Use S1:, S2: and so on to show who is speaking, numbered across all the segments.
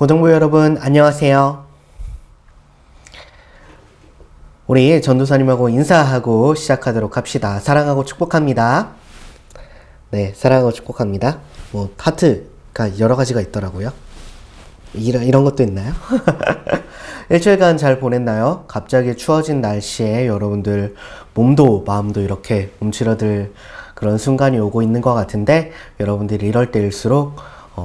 S1: 고등부 여러분 안녕하세요. 우리 전도사님하고 인사하고 시작하도록 합시다. 사랑하고 축복합니다. 네, 사랑하고 축복합니다. 하트가 여러 가지가 있더라고요. 이런 것도 있나요? 일주일간 잘 보냈나요? 갑자기 추워진 날씨에 여러분들 몸도 마음도 이렇게 움츠러들 그런 순간이 오고 있는 것 같은데, 여러분들이 이럴 때일수록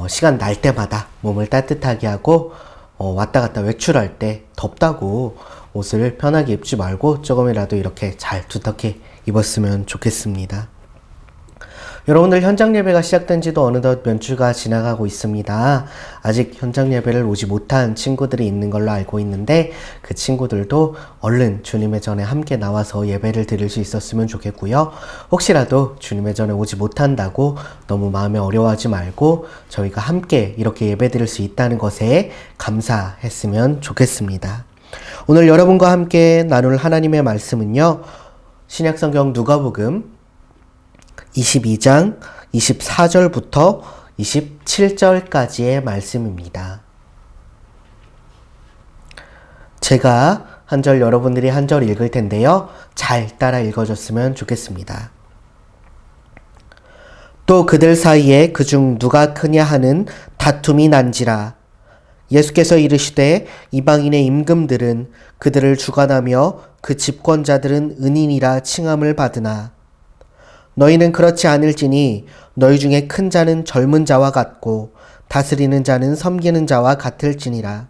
S1: 시간 날 때마다 몸을 따뜻하게 하고 왔다 갔다 외출할 때 덥다고 옷을 편하게 입지 말고 조금이라도 이렇게 잘 두텁게 입었으면 좋겠습니다. 여러분들 현장 예배가 시작된 지도 어느덧 몇 주가 지나가고 있습니다. 아직 현장 예배를 오지 못한 친구들이 있는 걸로 알고 있는데, 그 친구들도 얼른 주님의 전에 함께 나와서 예배를 드릴 수 있었으면 좋겠고요. 혹시라도 주님의 전에 오지 못한다고 너무 마음에 어려워하지 말고 저희가 함께 이렇게 예배 드릴 수 있다는 것에 감사했으면 좋겠습니다. 오늘 여러분과 함께 나눌 하나님의 말씀은요, 신약성경 누가복음 22장 24절부터 27절까지의 말씀입니다. 제가 한 절, 여러분들이 한 절 읽을 텐데요. 잘 따라 읽어줬으면 좋겠습니다. 또 그들 사이에 그중 누가 크냐 하는 다툼이 난지라. 예수께서 이르시되 이방인의 임금들은 그들을 주관하며 그 집권자들은 은인이라 칭함을 받으나 너희는 그렇지 않을지니 너희 중에 큰 자는 젊은 자와 같고 다스리는 자는 섬기는 자와 같을지니라.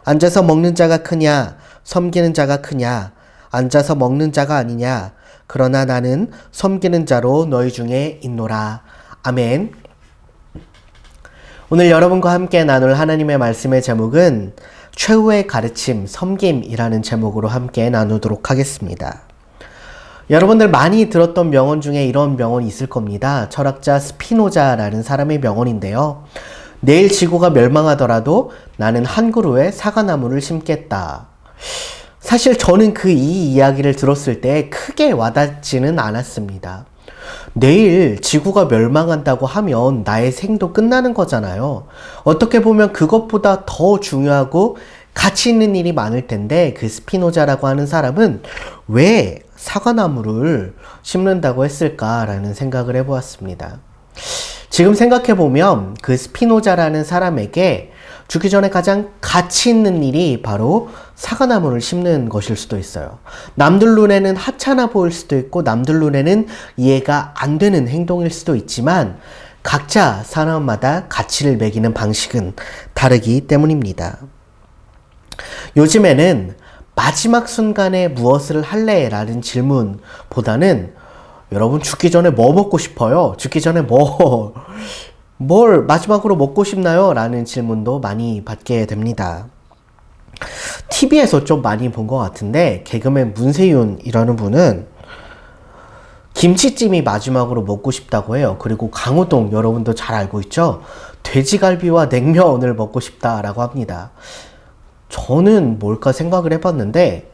S1: 앉아서 먹는 자가 크냐 섬기는 자가 크냐? 앉아서 먹는 자가 아니냐? 그러나 나는 섬기는 자로 너희 중에 있노라. 아멘. 오늘 여러분과 함께 나눌 하나님의 말씀의 제목은 최후의 가르침, 섬김이라는 제목으로 함께 나누도록 하겠습니다. 여러분들 많이 들었던 명언 중에 이런 명언이 있을 겁니다. 철학자 스피노자라는 사람의 명언인데요. 내일 지구가 멸망하더라도 나는 한 그루의 사과나무를 심겠다. 사실 저는 이 이야기를 들었을 때 크게 와닿지는 않았습니다. 내일 지구가 멸망한다고 하면 나의 생도 끝나는 거잖아요. 어떻게 보면 그것보다 더 중요하고 가치 있는 일이 많을 텐데, 그 스피노자라고 하는 사람은 왜 사과나무를 심는다고 했을까라는 생각을 해보았습니다. 지금 생각해보면 그 스피노자라는 사람에게 죽기 전에 가장 가치 있는 일이 바로 사과나무를 심는 것일 수도 있어요. 남들 눈에는 하찮아 보일 수도 있고 남들 눈에는 이해가 안 되는 행동일 수도 있지만, 각자 사람마다 가치를 매기는 방식은 다르기 때문입니다. 요즘에는 마지막 순간에 무엇을 할래? 라는 질문보다는 여러분 죽기 전에 뭐 먹고 싶어요? 죽기 전에 뭘 마지막으로 먹고 싶나요? 라는 질문도 많이 받게 됩니다. TV에서 좀 많이 본 것 같은데, 개그맨 문세윤이라는 분은 김치찜이 마지막으로 먹고 싶다고 해요. 그리고 강호동 여러분도 잘 알고 있죠? 돼지갈비와 냉면을 먹고 싶다라고 합니다. 저는 뭘까 생각을 해봤는데,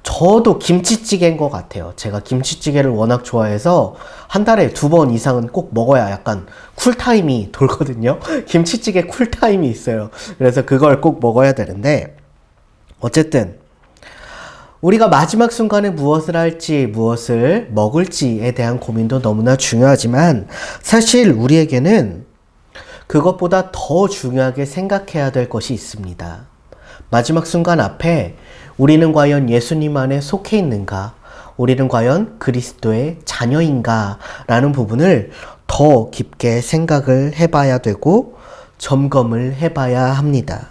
S1: 저도 김치찌개인 것 같아요. 제가 김치찌개를 워낙 좋아해서 한 달에 2번 이상은 꼭 먹어야 약간 쿨타임이 돌거든요. 김치찌개 쿨타임이 있어요. 그래서 그걸 꼭 먹어야 되는데, 어쨌든 우리가 마지막 순간에 무엇을 할지, 무엇을 먹을지에 대한 고민도 너무나 중요하지만, 사실 우리에게는 그것보다 더 중요하게 생각해야 될 것이 있습니다. 마지막 순간 앞에 우리는 과연 예수님 안에 속해 있는가? 우리는 과연 그리스도의 자녀인가? 라는 부분을 더 깊게 생각을 해봐야 되고 점검을 해봐야 합니다.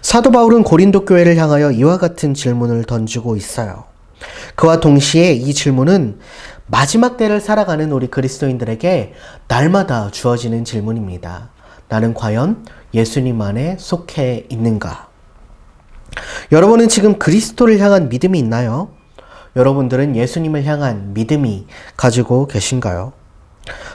S1: 사도 바울은 고린도 교회를 향하여 이와 같은 질문을 던지고 있어요. 그와 동시에 이 질문은 마지막 때를 살아가는 우리 그리스도인들에게 날마다 주어지는 질문입니다. 나는 과연 예수님 안에 속해 있는가? 여러분은 지금 그리스도를 향한 믿음이 있나요? 여러분들은 예수님을 향한 믿음이 가지고 계신가요?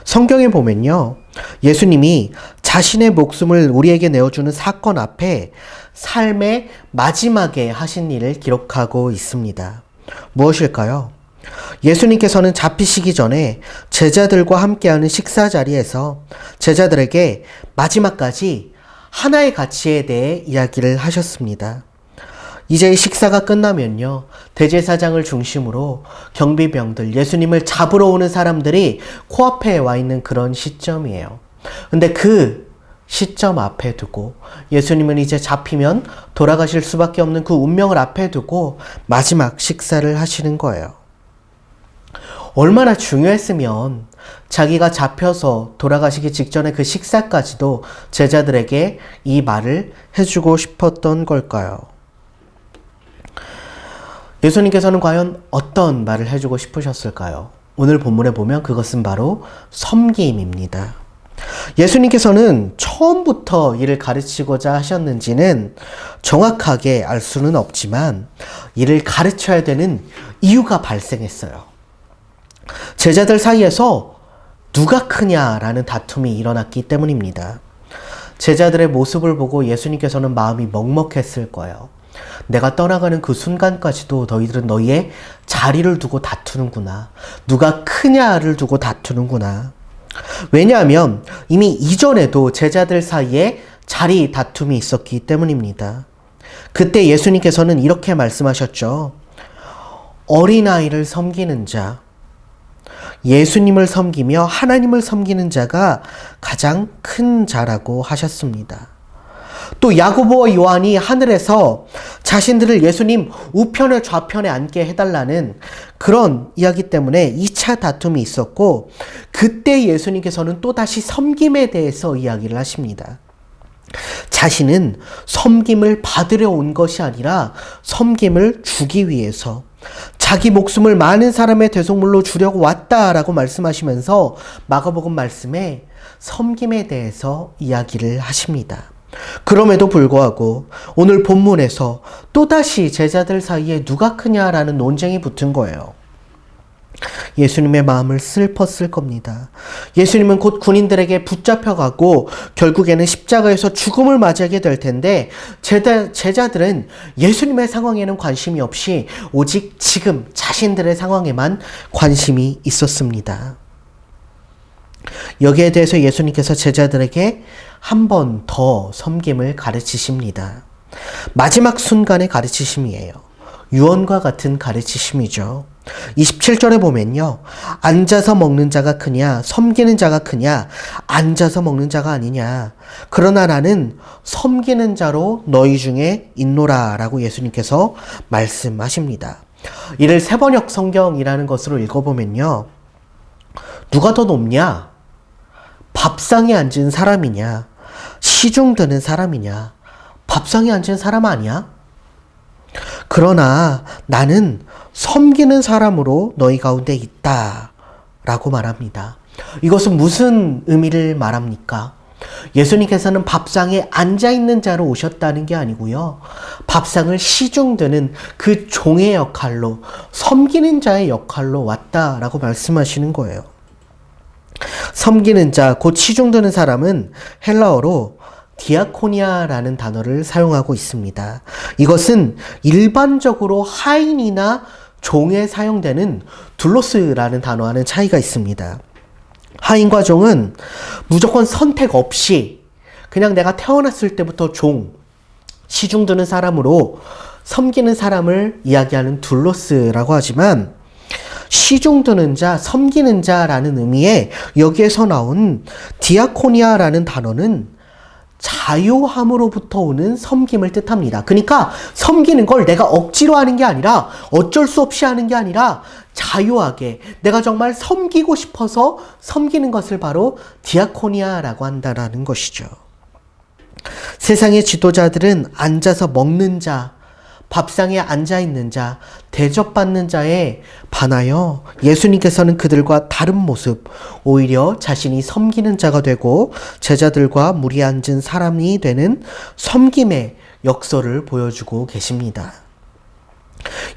S1: 성경에 보면요, 예수님이 자신의 목숨을 우리에게 내어주는 사건 앞에 삶의 마지막에 하신 일을 기록하고 있습니다. 무엇일까요? 예수님께서는 잡히시기 전에 제자들과 함께하는 식사 자리에서 제자들에게 마지막까지 하나의 가치에 대해 이야기를 하셨습니다. 이제 식사가 끝나면요, 대제사장을 중심으로 경비병들, 예수님을 잡으러 오는 사람들이 코앞에 와 있는 그런 시점이에요. 근데 그 시점 앞에 두고 예수님은 이제 잡히면 돌아가실 수밖에 없는 그 운명을 앞에 두고 마지막 식사를 하시는 거예요. 얼마나 중요했으면 자기가 잡혀서 돌아가시기 직전에 그 식사까지도 제자들에게 이 말을 해주고 싶었던 걸까요? 예수님께서는 과연 어떤 말을 해주고 싶으셨을까요? 오늘 본문에 보면 그것은 바로 섬김입니다. 예수님께서는 처음부터 이를 가르치고자 하셨는지는 정확하게 알 수는 없지만 이를 가르쳐야 되는 이유가 발생했어요. 제자들 사이에서 누가 크냐라는 다툼이 일어났기 때문입니다. 제자들의 모습을 보고 예수님께서는 마음이 먹먹했을 거예요. 내가 떠나가는 그 순간까지도 너희들은 너희의 자리를 두고 다투는구나. 누가 크냐를 두고 다투는구나. 왜냐하면 이미 이전에도 제자들 사이에 자리 다툼이 있었기 때문입니다. 그때 예수님께서는 이렇게 말씀하셨죠. 어린아이를 섬기는 자, 예수님을 섬기며 하나님을 섬기는 자가 가장 큰 자라고 하셨습니다. 또 야고보와 요한이 하늘에서 자신들을 예수님 우편에 좌편에 앉게 해달라는 그런 이야기 때문에 2차 다툼이 있었고, 그때 예수님께서는 또다시 섬김에 대해서 이야기를 하십니다. 자신은 섬김을 받으려 온 것이 아니라 섬김을 주기 위해서 자기 목숨을 많은 사람의 대속물로 주려고 왔다라고 말씀하시면서 마가복음 말씀에 섬김에 대해서 이야기를 하십니다. 그럼에도 불구하고 오늘 본문에서 또다시 제자들 사이에 누가 크냐라는 논쟁이 붙은 거예요. 예수님의 마음을 슬펐을 겁니다. 예수님은 곧 군인들에게 붙잡혀가고 결국에는 십자가에서 죽음을 맞이하게 될 텐데 제자들은 예수님의 상황에는 관심이 없이 오직 지금 자신들의 상황에만 관심이 있었습니다. 여기에 대해서 예수님께서 제자들에게 한 번 더 섬김을 가르치십니다. 마지막 순간의 가르치심이에요. 유언과 같은 가르치심이죠. 27절에 보면요. 앉아서 먹는 자가 크냐, 섬기는 자가 크냐, 앉아서 먹는 자가 아니냐. 그러나 나는 섬기는 자로 너희 중에 있노라 라고 예수님께서 말씀하십니다. 이를 세번역 성경이라는 것으로 읽어보면요. 누가 더 높냐? 밥상에 앉은 사람이냐? 시중 드는 사람이냐? 밥상에 앉은 사람 아니야? 그러나 나는 섬기는 사람으로 너희 가운데 있다 라고 말합니다. 이것은 무슨 의미를 말합니까? 예수님께서는 밥상에 앉아있는 자로 오셨다는 게 아니고요. 밥상을 시중드는 그 종의 역할로, 섬기는 자의 역할로 왔다라고 말씀하시는 거예요. 섬기는 자, 곧 시중드는 사람은 헬라어로 디아코니아라는 단어를 사용하고 있습니다. 이것은 일반적으로 하인이나 종에 사용되는 둘로스라는 단어와는 차이가 있습니다. 하인과 종은 무조건 선택 없이 그냥 내가 태어났을 때부터 종, 시중드는 사람으로 섬기는 사람을 이야기하는 둘로스라고 하지만, 시중드는 자, 섬기는 자라는 의미의 여기에서 나온 디아코니아라는 단어는 자유함으로부터 오는 섬김을 뜻합니다. 그러니까 섬기는 걸 내가 억지로 하는 게 아니라, 어쩔 수 없이 하는 게 아니라 자유하게 내가 정말 섬기고 싶어서 섬기는 것을 바로 디아코니아라고 한다라는 것이죠. 세상의 지도자들은 앉아서 먹는 자, 밥상에 앉아있는 자, 대접받는 자에 반하여 예수님께서는 그들과 다른 모습, 오히려 자신이 섬기는 자가 되고 제자들과 무리에 앉은 사람이 되는 섬김의 역설을 보여주고 계십니다.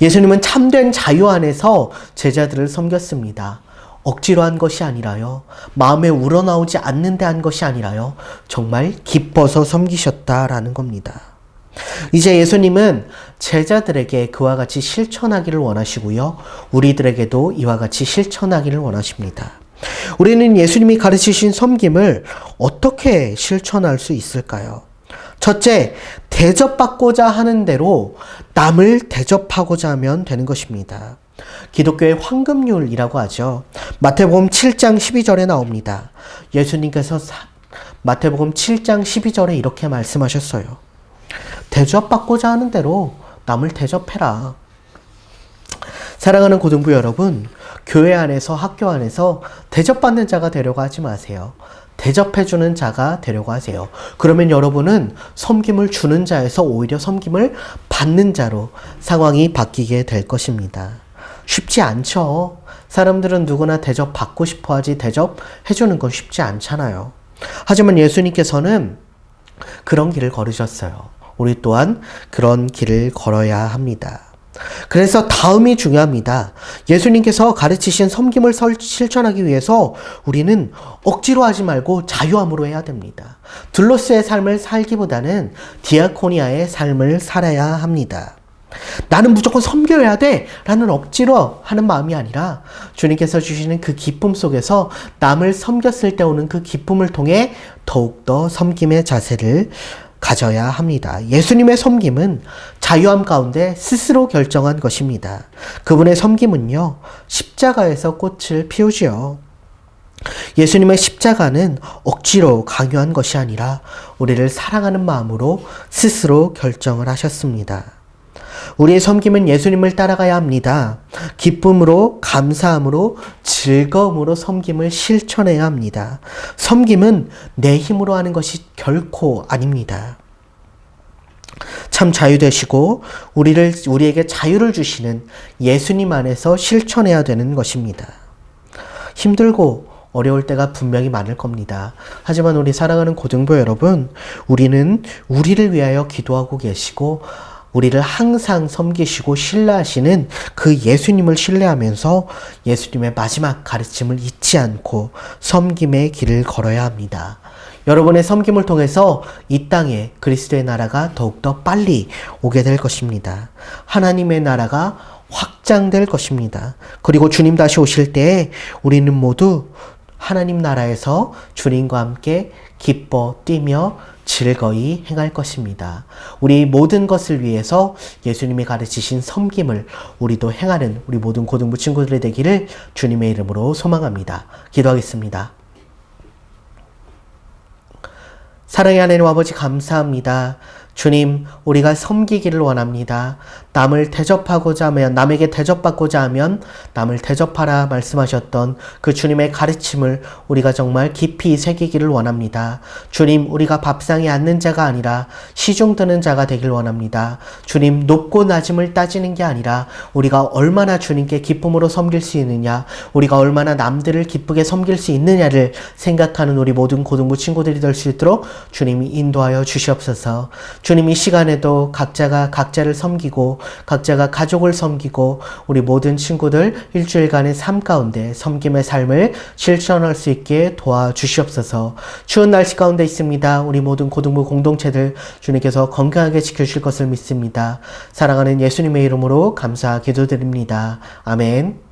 S1: 예수님은 참된 자유 안에서 제자들을 섬겼습니다. 억지로 한 것이 아니라요. 마음에 우러나오지 않는데 한 것이 아니라요. 정말 기뻐서 섬기셨다라는 겁니다. 이제 예수님은 제자들에게 그와 같이 실천하기를 원하시고요. 우리들에게도 이와 같이 실천하기를 원하십니다. 우리는 예수님이 가르치신 섬김을 어떻게 실천할 수 있을까요? 첫째, 대접받고자 하는 대로 남을 대접하고자 하면 되는 것입니다. 기독교의 황금률이라고 하죠. 마태복음 7장 12절에 나옵니다. 예수님께서 마태복음 7장 12절에 이렇게 말씀하셨어요. 대접받고자 하는 대로 남을 대접해라. 사랑하는 고등부 여러분, 교회 안에서 학교 안에서 대접받는 자가 되려고 하지 마세요. 대접해주는 자가 되려고 하세요. 그러면 여러분은 섬김을 주는 자에서 오히려 섬김을 받는 자로 상황이 바뀌게 될 것입니다. 쉽지 않죠. 사람들은 누구나 대접받고 싶어 하지 대접해주는 건 쉽지 않잖아요. 하지만 예수님께서는 그런 길을 걸으셨어요. 우리 또한 그런 길을 걸어야 합니다. 그래서 다음이 중요합니다. 예수님께서 가르치신 섬김을 실천하기 위해서 우리는 억지로 하지 말고 자유함으로 해야 됩니다. 둘로스의 삶을 살기보다는 디아코니아의 삶을 살아야 합니다. 나는 무조건 섬겨야 돼 라는 억지로 하는 마음이 아니라 주님께서 주시는 그 기쁨 속에서 남을 섬겼을 때 오는 그 기쁨을 통해 더욱더 섬김의 자세를 가져야 합니다. 예수님의 섬김은 자유함 가운데 스스로 결정한 것입니다. 그분의 섬김은요, 십자가에서 꽃을 피우지요. 예수님의 십자가는 억지로 강요한 것이 아니라 우리를 사랑하는 마음으로 스스로 결정을 하셨습니다. 우리의 섬김은 예수님을 따라가야 합니다. 기쁨으로, 감사함으로, 즐거움으로 섬김을 실천해야 합니다. 섬김은 내 힘으로 하는 것이 결코 아닙니다. 참 자유되시고 우리에게 자유를 주시는 예수님 안에서 실천해야 되는 것입니다. 힘들고 어려울 때가 분명히 많을 겁니다. 하지만 우리 사랑하는 고등부 여러분, 우리는 우리를 위하여 기도하고 계시고 우리를 항상 섬기시고 신뢰하시는 그 예수님을 신뢰하면서 예수님의 마지막 가르침을 잊지 않고 섬김의 길을 걸어야 합니다. 여러분의 섬김을 통해서 이 땅에 그리스도의 나라가 더욱더 빨리 오게 될 것입니다. 하나님의 나라가 확장될 것입니다. 그리고 주님 다시 오실 때에 우리는 모두 하나님 나라에서 주님과 함께 기뻐 뛰며 즐거이 행할 것입니다. 우리 모든 것을 위해서 예수님이 가르치신 섬김을 우리도 행하는 우리 모든 고등부 친구들이 되기를 주님의 이름으로 소망합니다. 기도하겠습니다. 사랑의 하나님 아버지 감사합니다. 주님, 우리가 섬기기를 원합니다. 남을 대접하고자 하면, 남에게 대접받고자 하면 남을 대접하라 말씀하셨던 그 주님의 가르침을 우리가 정말 깊이 새기기를 원합니다. 주님, 우리가 밥상에 앉는 자가 아니라 시중 드는 자가 되길 원합니다. 주님, 높고 낮음을 따지는 게 아니라 우리가 얼마나 주님께 기쁨으로 섬길 수 있느냐, 우리가 얼마나 남들을 기쁘게 섬길 수 있느냐를 생각하는 우리 모든 고등부 친구들이 될 수 있도록 주님이 인도하여 주시옵소서. 주님, 이 시간에도 각자가 각자를 섬기고 각자가 가족을 섬기고 우리 모든 친구들 일주일간의 삶 가운데 섬김의 삶을 실천할 수 있게 도와주시옵소서. 추운 날씨 가운데 있습니다. 우리 모든 고등부 공동체들 주님께서 건강하게 지켜주실 것을 믿습니다. 사랑하는 예수님의 이름으로 감사 기도드립니다. 아멘.